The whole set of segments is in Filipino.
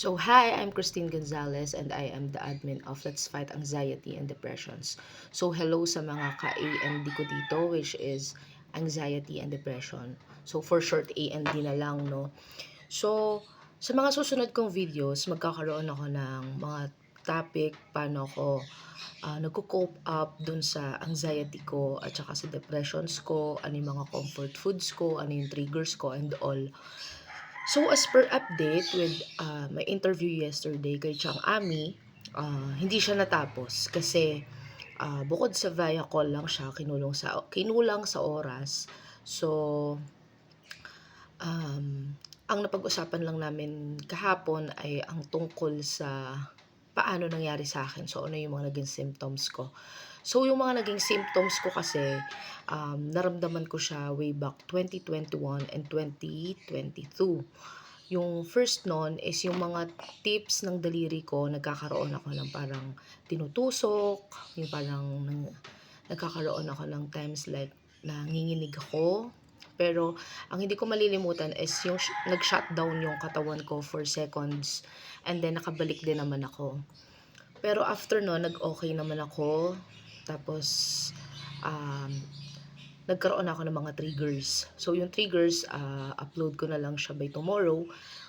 So, hi, I'm Christine Gonzalez and I am the admin of Let's Fight Anxiety and Depressions. So, hello sa mga ka-AND ko dito, which is Anxiety and Depression. So, for short, AND na lang, no? So, sa mga susunod kong videos, magkakaroon ako ng mga topic, paano ako nagko-cope up dun sa anxiety ko at saka sa depressions ko, ano yung mga comfort foods ko, ano yung triggers ko, and all. So, as per update with my interview yesterday kay Chang Ami, hindi siya natapos kasi bukod sa via call lang siya, kinulang sa oras. So, ang napag-usapan lang namin kahapon ay ang tungkol sa paano nangyari sa akin. So, ano yung mga naging symptoms ko. So, yung mga naging symptoms ko kasi, naramdaman ko siya way back 2021 and 2022. Yung first nun is yung mga tips ng daliri ko, nagkakaroon ako ng parang tinutusok, yung parang nagkakaroon ako ng times like nanginginig ako. Pero ang hindi ko malilimutan is yung nag-shutdown yung katawan ko for seconds and then nakabalik din naman ako. Pero after no, nag-okay naman ako. Tapos, um, nagkaroon ako ng mga triggers. So, yung triggers, upload ko na lang siya by tomorrow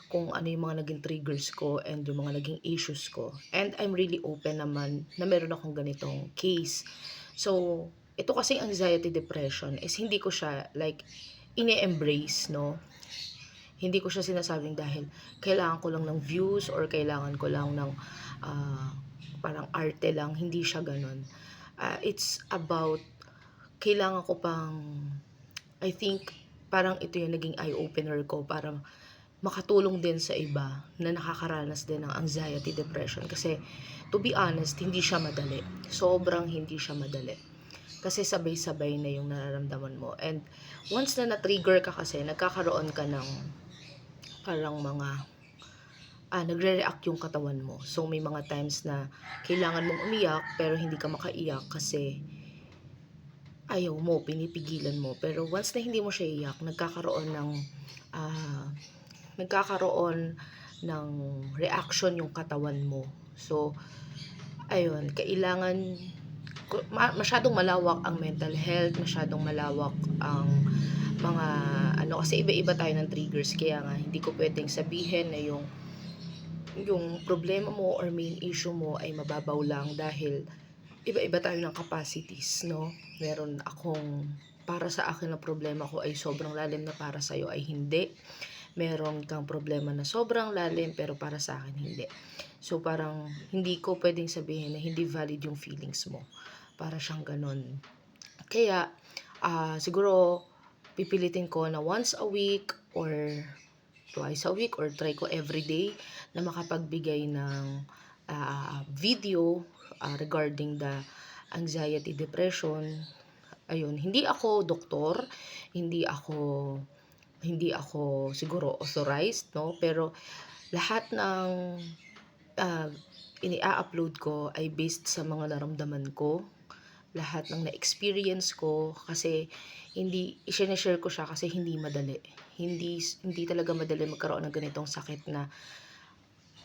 kung ano yung mga naging triggers ko and yung mga naging issues ko. And I'm really open naman na meron akong ganitong case. So, ito kasing anxiety depression is hindi ko siya like ini-embrace, no? Hindi ko siya sinasabing dahil kailangan ko lang ng views or kailangan ko lang ng ah, parang arte lang. Hindi siya ganun. It's about kailangan ko pang I think parang ito yung naging eye-opener ko para makatulong din sa iba na nakakaranas din ng anxiety, depression. Kasi, to be honest, hindi siya madali. Sobrang hindi siya madali. Kasi sabay-sabay na yung nararamdaman mo. And once na na-trigger ka kasi, nagkakaroon ka ng parang mga nagre-react yung katawan mo. So, may mga times na kailangan mong umiyak pero hindi ka makaiyak kasi ayaw mo, pinipigilan mo. Pero once na hindi mo siya iyak, ah, nagkakaroon ng reaction yung katawan mo. So, ayun, kailangan masyadong malawak ang mental health, masyadong malawak ang mga kasi iba-iba tayo ng triggers kaya nga hindi ko pwedeng sabihin na yung problema mo or main issue mo ay mababaw lang dahil iba-iba tayo ng capacities, no? Meron akong, para sa akin na problema ko ay sobrang lalim na para sa'yo ay hindi. Meron kang problema na sobrang lalim pero para sa akin hindi. So parang hindi ko pwedeng sabihin na hindi valid yung feelings mo. Para siyang ganun. Kaya siguro pipilitin ko na once a week or twice a week or try ko every day na makapagbigay ng video regarding the anxiety, depression. Ayun, hindi ako doktor, hindi ako hindi ako siguro authorized, no? Pero lahat ng ah, ini-upload ko ay based sa mga naramdaman ko, lahat ng na-experience ko kasi hindi i-share ko siya kasi hindi madali. Hindi talaga madali magkaroon ng ganitong sakit na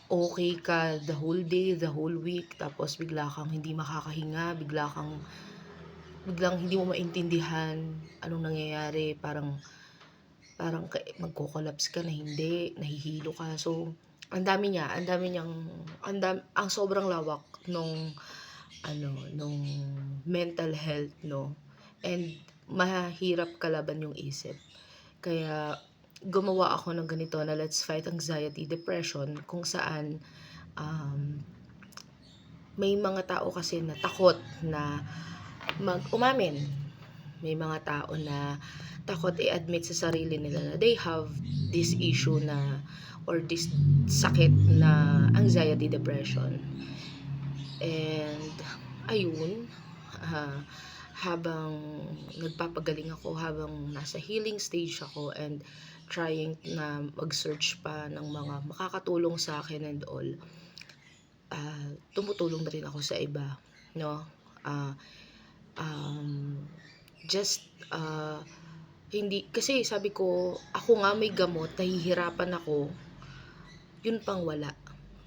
okay ka the whole day, the whole week, tapos bigla kang hindi makakahinga, biglang hindi mo maintindihan anong nangyayari, parang parang magko-collapse ka na hindi, nahihilo ka. So, ang dami niyang, ang sobrang lawak nung mental health, no? And mahirap kalaban yung isip. Kaya gumawa ako ng ganito na Let's Fight Anxiety Depression kung saan um, may mga tao kasi na takot na umamin. May mga tao na takot i-admit sa sarili nila na they have this issue na or this sakit na anxiety depression. And ayun, ah, habang nagpapagaling ako, habang nasa healing stage ako and trying na mag-search pa ng mga makakatulong sa akin and all, tumutulong na rin ako sa iba, no? Ah, um, just hindi kasi sabi ko, ako nga may gamot, nahihirapan ako, yun pang wala.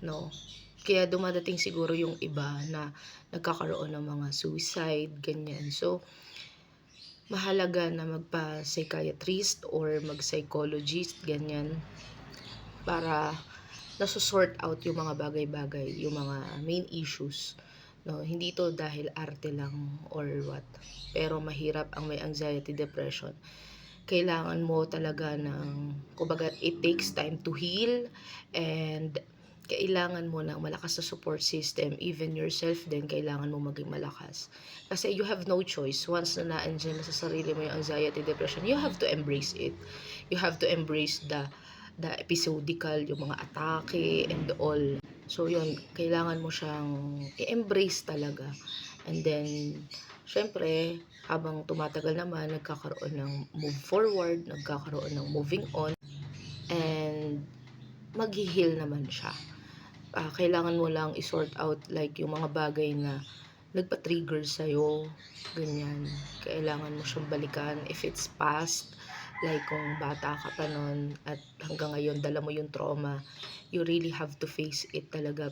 'no. Kaya dumadating siguro yung iba na nagkakaroon ng mga suicide, ganyan. So, mahalaga na magpa-psychiatrist or mag-psychologist, ganyan, para naso-sort out yung mga bagay-bagay, yung mga main issues, 'no. Hindi 'to dahil arte lang or what, pero mahirap ang may anxiety, depression. Kailangan mo talaga ng kumbaga it takes time to heal, and kailangan mo ng malakas na support system, even yourself din kailangan mo maging malakas. Kasi you have no choice once na naandiyan na sa sarili mo yung anxiety, depression, you have to embrace it. You have to embrace the episodical, yung mga atake and all. So yun, kailangan mo siyang i-embrace talaga. And then, syempre, habang tumatagal naman, nagkakaroon ng move forward, nagkakaroon ng moving on, and maghi-heal naman siya. Kailangan mo lang i-sort out like yung mga bagay na nagpa-trigger sa'yo, ganyan. Kailangan mo siyang balikan if it's past, like kung bata ka pa nun at hanggang ngayon dala mo yung trauma, you really have to face it talaga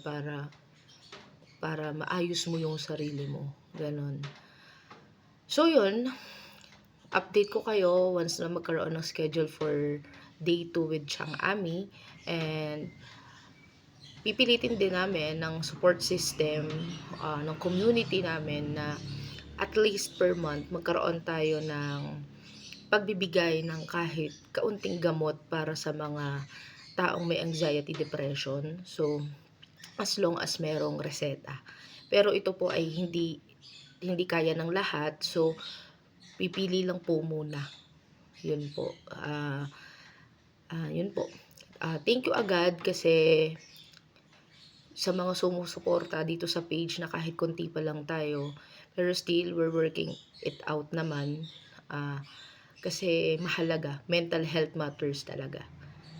para maayos mo yung sarili mo, ganon. So yun, update ko kayo once na magkaroon ng schedule for day 2 with Chang Ami, and pipilitin din namin ng support system, ng community namin na at least per month magkaroon tayo ng pagbibigay ng kahit kaunting gamot para sa mga taong may anxiety, depression. So, as long as merong reseta. Pero ito po ay hindi hindi kaya ng lahat. So, pipili lang po muna. Yun po. Yun po. Thank you agad kasi sa mga sumusuporta dito sa page na kahit konti pa lang tayo. Pero still, we're working it out naman. Kasi mahalaga. Mental health matters talaga.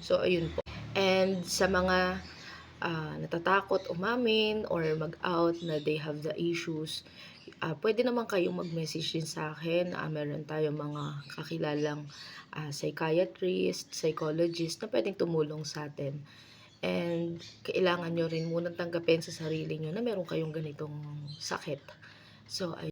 So, ayun po. And sa mga natatakot umamin or mag-out na they have the issues, pwede naman kayong mag-message din sa akin. Meron tayong mga kakilalang psychiatrist, psychologist na pwedeng tumulong sa atin. And kailangan nyo rin munang tanggapin sa sarili nyo na meron kayong ganitong sakit. So,